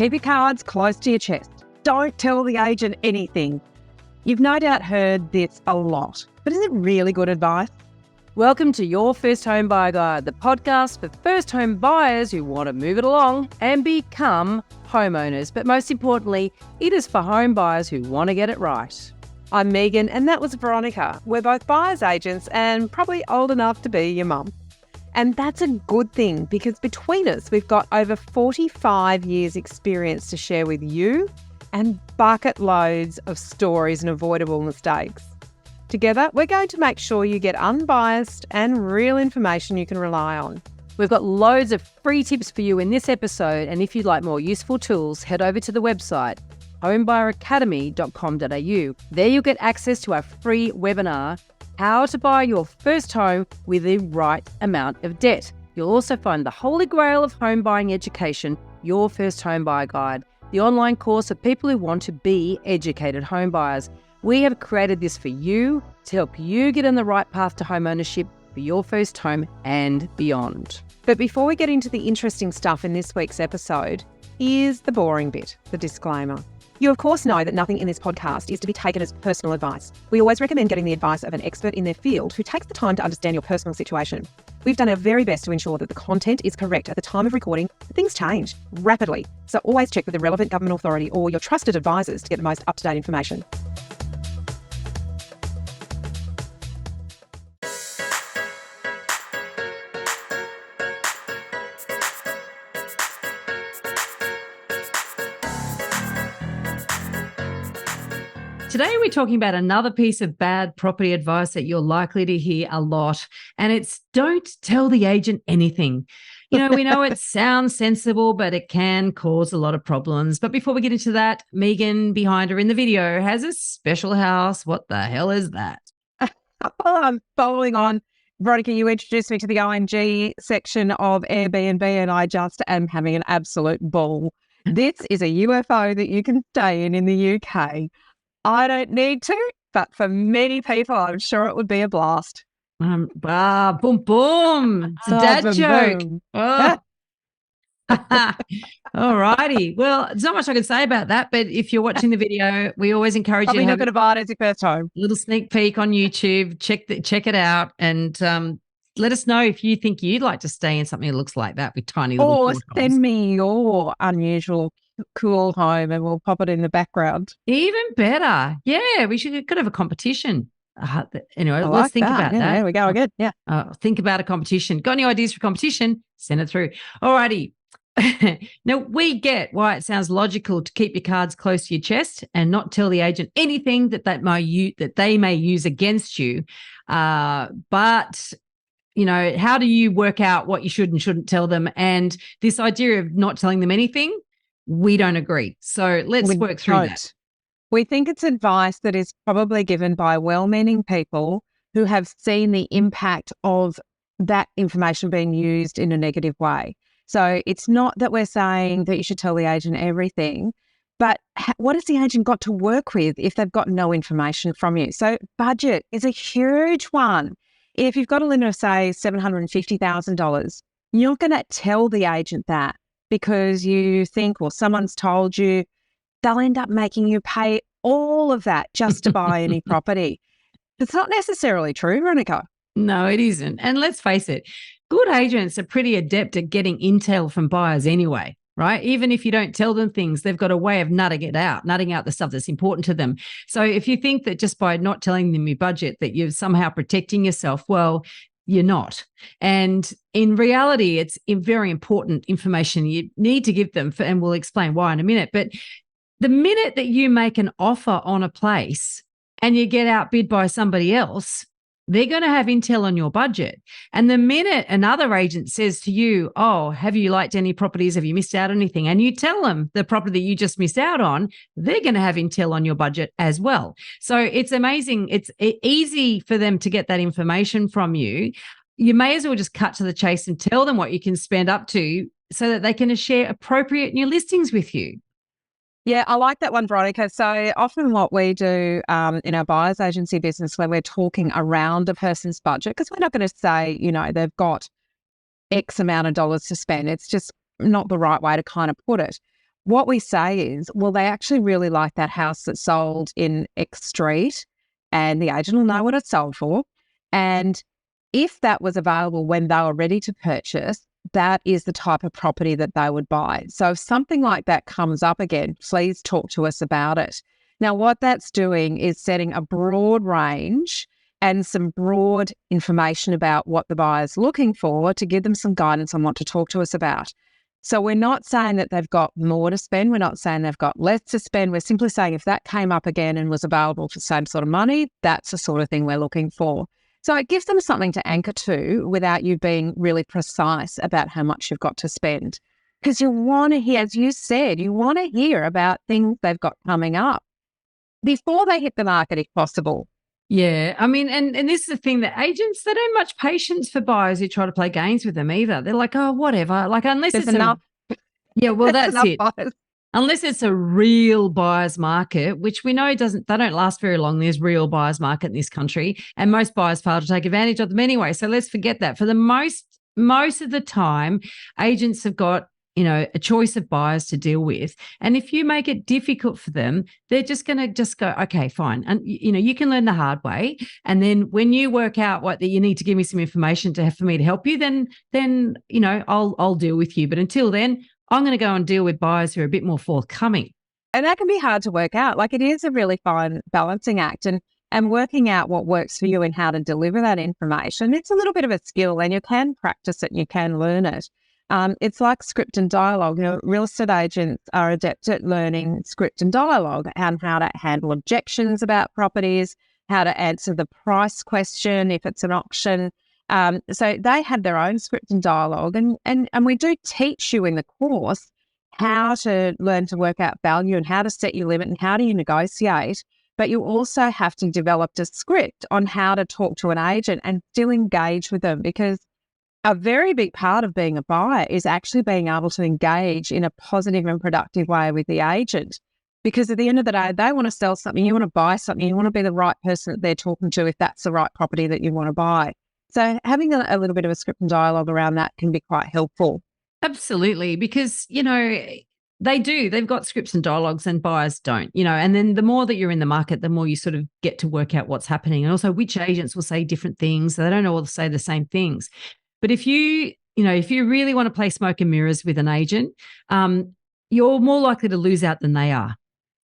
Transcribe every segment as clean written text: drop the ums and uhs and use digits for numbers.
Keep your cards close to your chest. Don't tell the agent anything. You've no doubt heard this a lot, but is it really good advice? Welcome to Your First Home Buyer Guide, the podcast for first home buyers who want to move it along and become homeowners. But most importantly, it is for home buyers who want to get it right. I'm Meighan and that was Veronica. We're both buyer's agents and probably old enough to be your mum. And that's a good thing because between us, we've got over 45 years experience to share with you and bucket loads of stories and avoidable mistakes. Together, we're going to make sure you get unbiased and real information you can rely on. We've got loads of free tips for you in this episode, and if you'd like more useful tools, head over to the website homebuyeracademy.com.au. There you'll get access to our free webinar, How to Buy Your First Home with the Right Amount of Debt. You'll also find the holy grail of home buying education, Your First Home Buyer Guide, the online course for people who want to be educated home buyers. We have created this for you to help you get on the right path to home ownership for your first home and beyond. But before we get into the interesting stuff in this week's episode, here's the boring bit, the disclaimer. You of course know that nothing in this podcast is to be taken as personal advice. We always recommend getting the advice of an expert in their field who takes the time to understand your personal situation. We've done our very best to ensure that the content is correct at the time of recording. Things change rapidly, so always check with the relevant government authority or your trusted advisors to get the most up-to-date information. Today we're talking about another piece of bad property advice that you're likely to hear a lot, and it's don't tell the agent anything. You know, we know it sounds sensible, but it can cause a lot of problems. But before we get into that, Meighan, behind her in the video, has a special house. What the hell is that? Well, I'm following on. Veronica, you introduced me to the OMG section of Airbnb and I just am having an absolute ball. This is a UFO that you can stay in the UK. I don't need to, but for many people, I'm sure it would be a blast. Boom, boom. It's a dad boom, joke. boom. Oh. All righty. Well, there's not much I can say about that, but if you're watching the video, we always encourage you to have a buy it as your first home. Little sneak peek on YouTube. Check it out, and let us know if you think you'd like to stay in something that looks like that with tiny little. Or send me your unusual cool home and we'll pop it in the background. Even better. Yeah, could have a competition. Anyway, let's think about that. There we go again. Yeah. Think about a competition. Got any ideas for competition? Send it through. All righty. Now, we get why it sounds logical to keep your cards close to your chest and not tell the agent anything that they may use against you. But you know, how do you work out what you should and shouldn't tell them? And this idea of not telling them anything, we don't agree. So let's work through that. We think it's advice that is probably given by well-meaning people who have seen the impact of that information being used in a negative way. So it's not that we're saying that you should tell the agent everything, but what has the agent got to work with if they've got no information from you? So budget is a huge one. If you've got a limit of, say, $750,000, you're not going to tell the agent that because you think, well, someone's told you. They'll end up making you pay all of that just to buy any property. It's not necessarily true, Veronica. No, it isn't. And let's face it, good agents are pretty adept at getting intel from buyers anyway, right? Even if you don't tell them things, they've got a way of nutting out the stuff that's important to them. So if you think that just by not telling them your budget that you're somehow protecting yourself, well, you're not. And in reality, it's very important information you need to give them, and we'll explain why in a minute. But the minute that you make an offer on a place and you get outbid by somebody else, they're going to have intel on your budget. And the minute another agent says to you, oh, have you liked any properties? Have you missed out on anything? And you tell them the property that you just missed out on, they're going to have intel on your budget as well. So it's amazing. It's easy for them to get that information from you. You may as well just cut to the chase and tell them what you can spend up to so that they can share appropriate new listings with you. Yeah, I like that one, Veronica. So often what we do in our buyer's agency business when we're talking around a person's budget, because we're not going to say, you know, they've got X amount of dollars to spend. It's just not the right way to kind of put it. what we say is, well, they actually really like that house that sold in X street, and the agent will know what it's sold for. And if that was available when they were ready to purchase, that is the type of property that they would buy. So if something like that comes up again, please talk to us about it. Now, what that's doing is setting a broad range and some broad information about what the buyer's looking for to give them some guidance on what to talk to us about. So we're not saying that they've got more to spend. We're not saying they've got less to spend. We're simply saying if that came up again and was available for the same sort of money, that's the sort of thing we're looking for. So it gives them something to anchor to without you being really precise about how much you've got to spend. Because you want to hear, as you said, you want to hear about things they've got coming up before they hit the market if possible. Yeah. I mean, and this is the thing that agents, they don't have much patience for buyers who try to play games with them either. They're like, oh, whatever. Like, unless There's it's enough. Yeah, well, that's it. Buyers. Unless it's a real buyer's market, which we know they don't last very long. There's real buyer's market in this country, and most buyers fail to take advantage of them anyway. So let's forget that. For the most of the time, agents have got, a choice of buyers to deal with. And if you make it difficult for them, they're just going to just go, okay, fine. And, you can learn the hard way. And then when you work out what that you need to give me some information for me to help you, then I'll deal with you. But until then, I'm going to go and deal with buyers who are a bit more forthcoming. And that can be hard to work out. Like, it is a really fine balancing act, and working out what works for you and how to deliver that information. It's a little bit of a skill, and you can practice it and you can learn it. It's like script and dialogue. Real estate agents are adept at learning script and dialogue and how to handle objections about properties, how to answer the price question if it's an auction. So they have their own script and dialogue, and we do teach you in the course how to learn to work out value and how to set your limit and how do you negotiate. But you also have to develop a script on how to talk to an agent and still engage with them, because a very big part of being a buyer is actually being able to engage in a positive and productive way with the agent. Because at the end of the day, they want to sell something, you want to buy something, you want to be the right person that they're talking to if that's the right property that you want to buy. So having a little bit of a script and dialogue around that can be quite helpful. Absolutely, because, they've got scripts and dialogues and buyers don't, and then the more that you're in the market, the more you sort of get to work out what's happening, and also which agents will say different things. So they don't all say the same things. But if you really want to play smoke and mirrors with an agent, you're more likely to lose out than they are.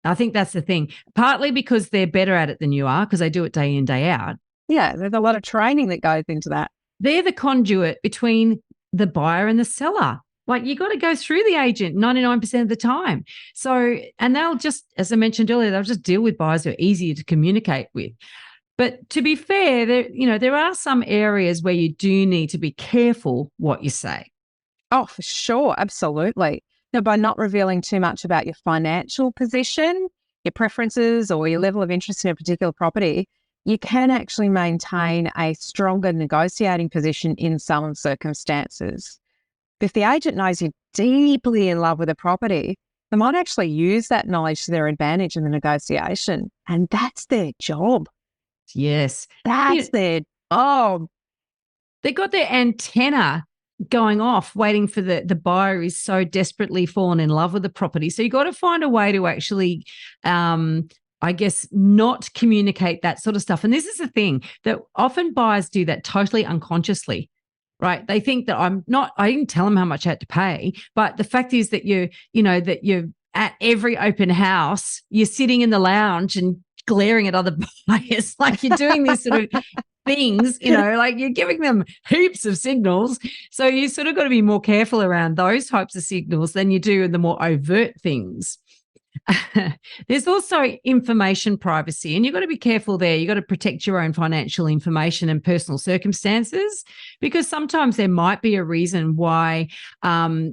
I think that's the thing, partly because they're better at it than you are because they do it day in, day out. Yeah, there's a lot of training that goes into that. They're the conduit between the buyer and the seller. Like, you got to go through the agent 99% of the time. So, and they'll just, as I mentioned earlier, they'll just deal with buyers who are easier to communicate with. But to be fair, there are some areas where you do need to be careful what you say. Oh, for sure. Absolutely. Now, by not revealing too much about your financial position, your preferences, or your level of interest in a particular property, you can actually maintain a stronger negotiating position in some circumstances. If the agent knows you're deeply in love with a property, they might actually use that knowledge to their advantage in the negotiation. And that's their job. Yes. That's their job. They got their antenna going off, waiting for the buyer is so desperately fallen in love with the property. So you got to find a way to actually, I guess, not communicate that sort of stuff. And this is the thing that often buyers do that totally unconsciously, right? They think that I didn't tell them how much I had to pay, but the fact is that you're at every open house, you're sitting in the lounge and glaring at other buyers, like you're doing these sort of things, like you're giving them heaps of signals. So you sort of got to be more careful around those types of signals than you do in the more overt things. There's also information privacy, and you've got to be careful there. You've got to protect your own financial information and personal circumstances, because sometimes there might be a reason why a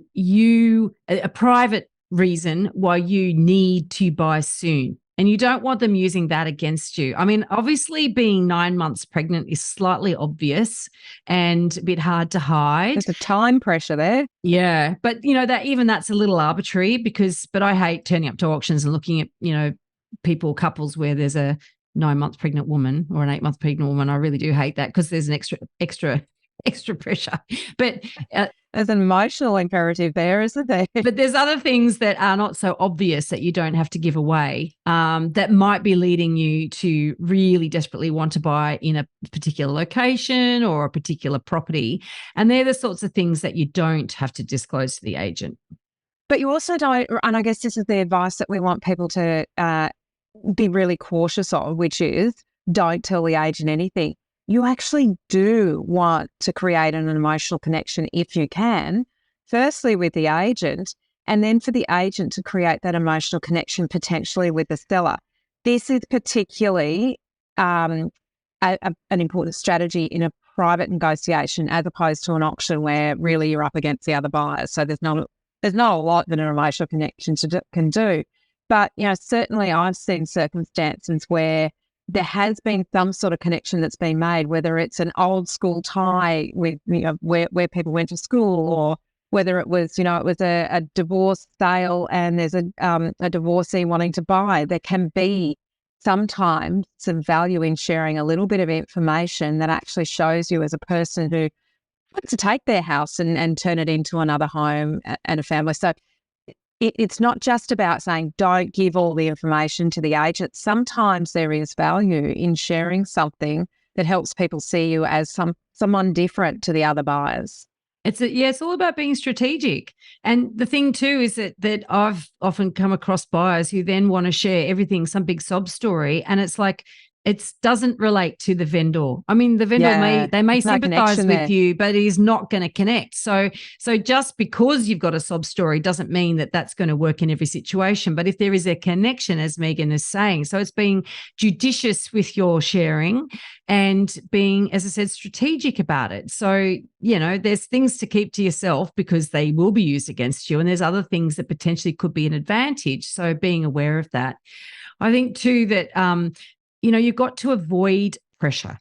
private reason why you need to buy soon. And you don't want them using that against you. I mean, obviously being 9 months pregnant is slightly obvious and a bit hard to hide. There's a time pressure there. Yeah. But, that's a little arbitrary but I hate turning up to auctions and looking at, couples where there's a 9 month pregnant woman or an 8 month pregnant woman. I really do hate that, because there's an extra extra pressure. But there's an emotional imperative there, isn't there? But there's other things that are not so obvious that you don't have to give away, that might be leading you to really desperately want to buy in a particular location or a particular property. And they're the sorts of things that you don't have to disclose to the agent. But you also don't, and I guess this is the advice that we want people to be really cautious of, which is don't tell the agent anything. You actually do want to create an emotional connection if you can, firstly with the agent, and then for the agent to create that emotional connection potentially with the seller. This is particularly an important strategy in a private negotiation as opposed to an auction where really you're up against the other buyers. So there's not a lot that an emotional connection can do. But, certainly I've seen circumstances where there has been some sort of connection that's been made, whether it's an old school tie with, where people went to school, or whether it was, it was a divorce sale and there's a divorcee wanting to buy. There can be sometimes some value in sharing a little bit of information that actually shows you as a person who wants to take their house and turn it into another home and a family. So it's not just about saying don't give all the information to the agent. Sometimes there is value in sharing something that helps people see you as someone different to the other buyers. It's all about being strategic. And the thing too is that I've often come across buyers who then want to share everything, some big sob story, and it's like it doesn't relate to the vendor. I mean, the vendor may sympathize with you, but it is not going to connect. So just because you've got a sob story doesn't mean that that's going to work in every situation. But if there is a connection, as Meighan is saying, so it's being judicious with your sharing and being, as I said, strategic about it. So, there's things to keep to yourself because they will be used against you. And there's other things that potentially could be an advantage. So being aware of that. I think too that, you've got to avoid pressure.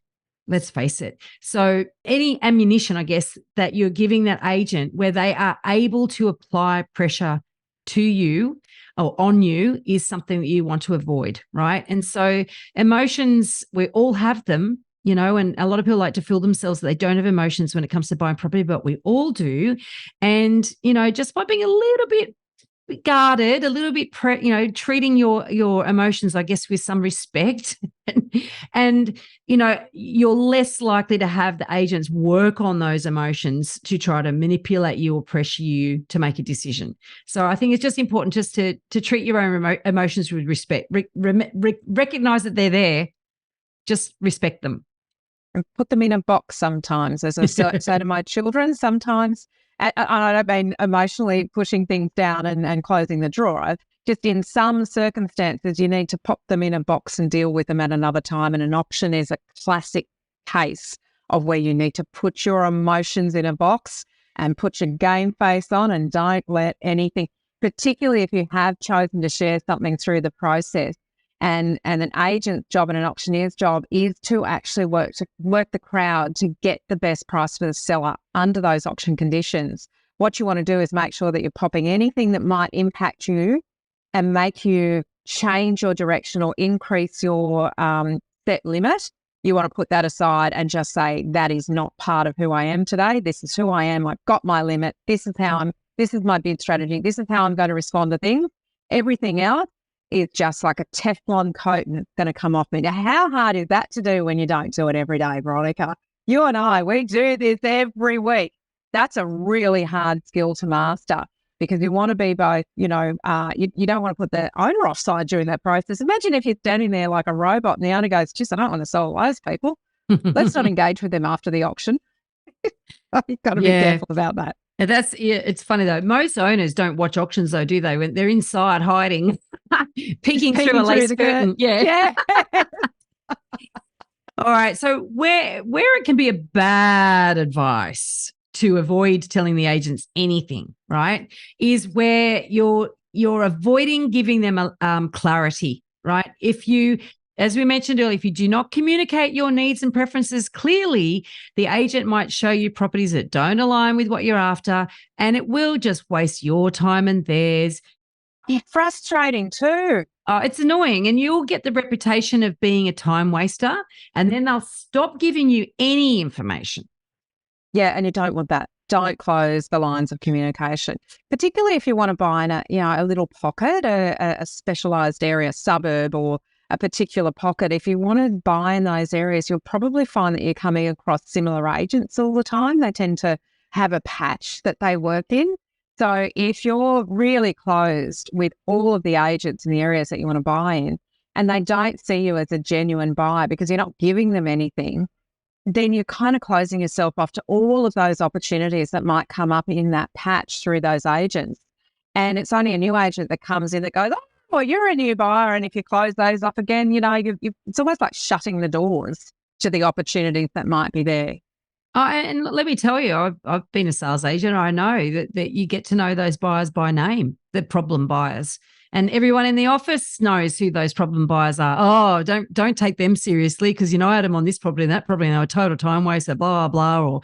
Let's face it. So any ammunition, I guess, that you're giving that agent where they are able to apply pressure to you or on you is something that you want to avoid, right? And so emotions, we all have them, and a lot of people like to fool themselves that they don't have emotions when it comes to buying property, but we all do. And, just by being a little bit guarded, a little bit, treating your emotions, I guess, with some respect, and you're less likely to have the agents work on those emotions to try to manipulate you or pressure you to make a decision. So I think it's just important just to treat your own emotions with respect, recognize that they're there, just respect them. And put them in a box sometimes, as I say to my children, sometimes. And I don't mean emotionally pushing things down and closing the drawer. Just in some circumstances, you need to pop them in a box and deal with them at another time. And an auction is a classic case of where you need to put your emotions in a box and put your game face on and don't let anything, particularly if you have chosen to share something through the process. And an agent's job and an auctioneer's job is to actually work the crowd to get the best price for the seller under those auction conditions. What you want to do is make sure that you're popping anything that might impact you and make you change your direction or increase your set limit. You want to put that aside and just say, that is not part of who I am today. This is who I am. I've got my limit. This is my bid strategy. This is how I'm going to respond to things. Everything else is just like a Teflon coat and it's going to come off me. Now, how hard is that to do when you don't do it every day, Veronica? You and I, we do this every week. That's a really hard skill to master because you want to be both, you don't want to put the owner offside during that process. Imagine if you're standing there like a robot and the owner goes, geez, I don't want to sell those people. Let's not engage with them after the auction. You've got to be careful about that. It's funny though. Most owners don't watch auctions though, do they? When they're inside hiding, peeking through a lace curtain. Yeah. All right. So where it can be a bad advice to avoid telling the agents anything, right, is where you're avoiding giving them clarity, right? If you, as we mentioned earlier, if you do not communicate your needs and preferences clearly, the agent might show you properties that don't align with what you're after, and it will just waste your time and theirs. It's frustrating too. Oh, it's annoying, and you'll get the reputation of being a time waster, and then they'll stop giving you any information. Yeah, and you don't want that. Don't close the lines of communication, particularly if you want to buy in a little pocket, a specialised area, suburb, or a particular pocket. If you want to buy in those areas, you'll probably find that you're coming across similar agents all the time. They tend to have a patch that they work in. So if you're really closed with all of the agents in the areas that you want to buy in, and they don't see you as a genuine buyer because you're not giving them anything, then you're kind of closing yourself off to all of those opportunities that might come up in that patch through those agents. And it's only a new agent that comes in that goes, oh, well, you're a new buyer. And if you close those up again, it's almost like shutting the doors to the opportunities that might be there. And let me tell you, I've been a sales agent. I know that you get to know those buyers by name, the problem buyers. And everyone in the office knows who those problem buyers are. Oh, don't take them seriously because, I had them on this property and that property and they were total time waster, blah, blah, blah,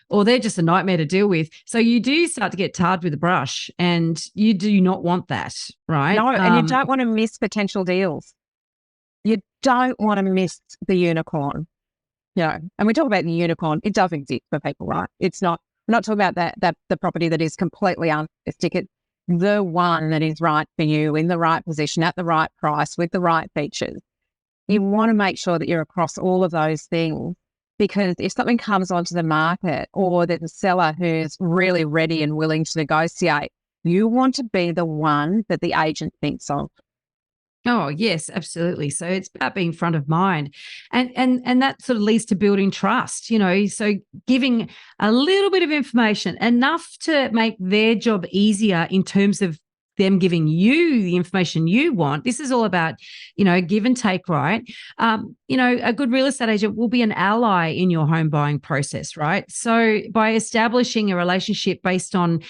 or they're just a nightmare to deal with. So you do start to get tarred with a brush and you do not want that, right? No, and you don't want to miss potential deals. You don't want to miss the unicorn. And we talk about the unicorn. It does exist for people, right? It's not, we're not talking about that the property that is completely unrealistic. It's the one that is right for you in the right position at the right price with the right features. You want to make sure that you're across all of those things, because if something comes onto the market or there's a seller who's really ready and willing to negotiate, you want to be the one that the agent thinks of. Oh, yes, absolutely. So it's about being front of mind. And that sort of leads to building trust, so giving a little bit of information, enough to make their job easier in terms of them giving you the information you want. This is all about, give and take, right? A good real estate agent will be an ally in your home buying process, right? So by establishing a relationship based on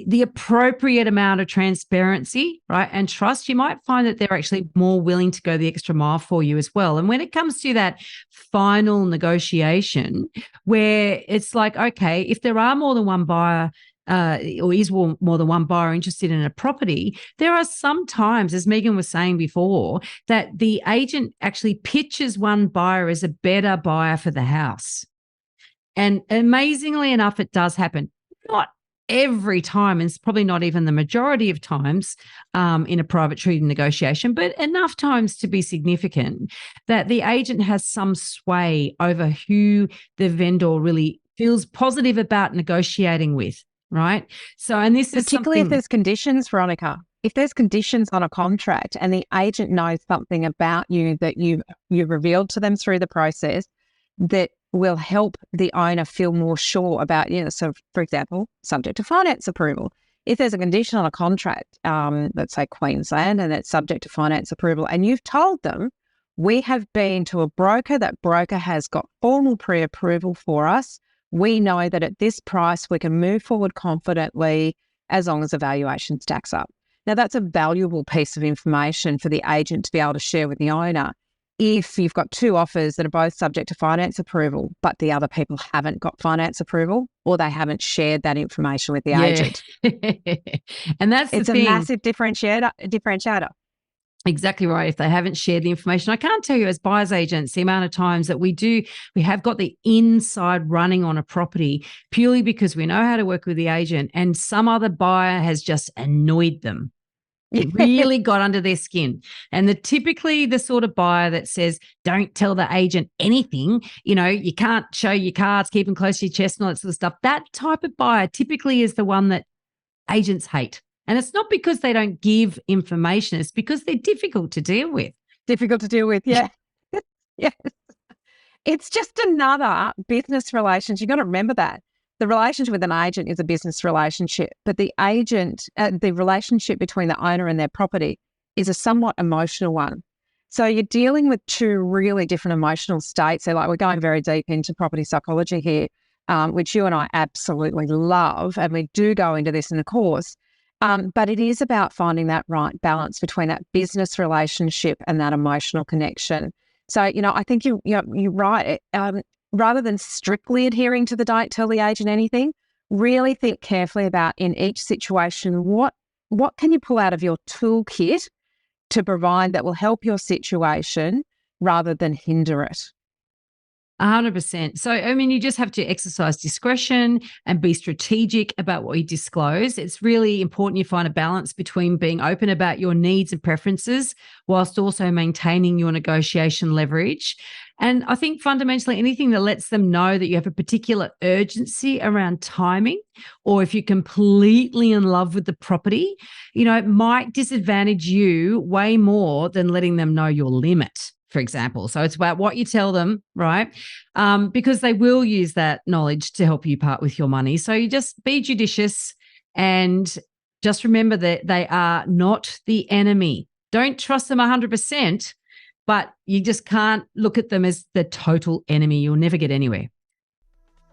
the appropriate amount of transparency, right, and trust, you might find that they're actually more willing to go the extra mile for you as well. And when it comes to that final negotiation, where it's like, okay, if there are more than one buyer, or is more than one buyer interested in a property, there are some times, as Meighan was saying before, that the agent actually pitches one buyer as a better buyer for the house. And amazingly enough, it does happen. Not every time, and it's probably not even the majority of times in a private treaty negotiation, but enough times to be significant that the agent has some sway over who the vendor really feels positive about negotiating with, right? So, and this is particularly if there's conditions, Veronica. If there's conditions on a contract and the agent knows something about you that you've revealed to them through the process that will help the owner feel more sure about, so for example, subject to finance approval. If there's a condition on a contract, let's say Queensland, and it's subject to finance approval, and you've told them, we have been to a broker, that broker has got formal pre-approval for us. We know that at this price, we can move forward confidently as long as the valuation stacks up. Now, that's a valuable piece of information for the agent to be able to share with the owner. If you've got two offers that are both subject to finance approval, but the other people haven't got finance approval, or they haven't shared that information with the agent. And that's it's the a thing. Massive differentiator. Exactly right. If they haven't shared the information, I can't tell you as buyer's agents the amount of times that we have got the inside running on a property purely because we know how to work with the agent, and some other buyer has just annoyed them. It really got under their skin. And typically the sort of buyer that says, don't tell the agent anything, you can't show your cards, keep them close to your chest and all that sort of stuff. That type of buyer typically is the one that agents hate. And it's not because they don't give information, it's because they're difficult to deal with. Yeah. Yes. It's just another business relationship. You've got to remember that. The relationship with an agent is a business relationship, but the relationship between the owner and their property is a somewhat emotional one. So you're dealing with two really different emotional states. So we're going very deep into property psychology here, which you and I absolutely love. And we do go into this in the course. But it is about finding that right balance between that business relationship and that emotional connection. So, I think you're right. Rather than strictly adhering to the don't tell the agent anything, really think carefully about in each situation, what can you pull out of your toolkit to provide that will help your situation rather than hinder it. 100%. So, I mean, you just have to exercise discretion and be strategic about what you disclose. It's really important you find a balance between being open about your needs and preferences whilst also maintaining your negotiation leverage. And I think fundamentally anything that lets them know that you have a particular urgency around timing, or if you're completely in love with the property, it might disadvantage you way more than letting them know your limit, for example. So it's about what you tell them, right? Because they will use that knowledge to help you part with your money. So you just be judicious and just remember that they are not the enemy. Don't trust them 100%, but you just can't look at them as the total enemy. You'll never get anywhere.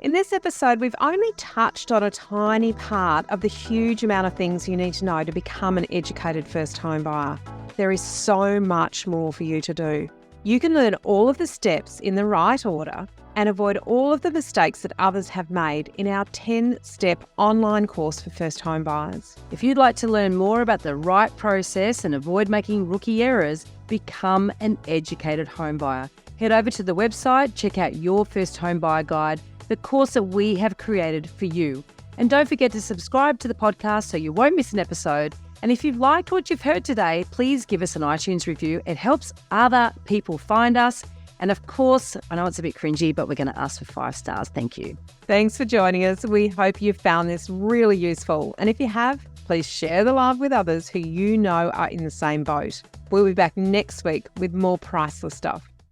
In this episode, we've only touched on a tiny part of the huge amount of things you need to know to become an educated first home buyer. There is so much more for you to do. You can learn all of the steps in the right order and avoid all of the mistakes that others have made in our 10-step online course for first home buyers. If you'd like to learn more about the right process and avoid making rookie errors, become an educated home buyer. Head over to the website, check out your first home buyer guide, the course that we have created for you. And don't forget to subscribe to the podcast so you won't miss an episode. And if you've liked what you've heard today, please give us an iTunes review. It helps other people find us. And of course, I know it's a bit cringy, but we're going to ask for 5 stars. Thank you. Thanks for joining us. We hope you found this really useful. And if you have, please share the love with others who you know are in the same boat. We'll be back next week with more priceless stuff.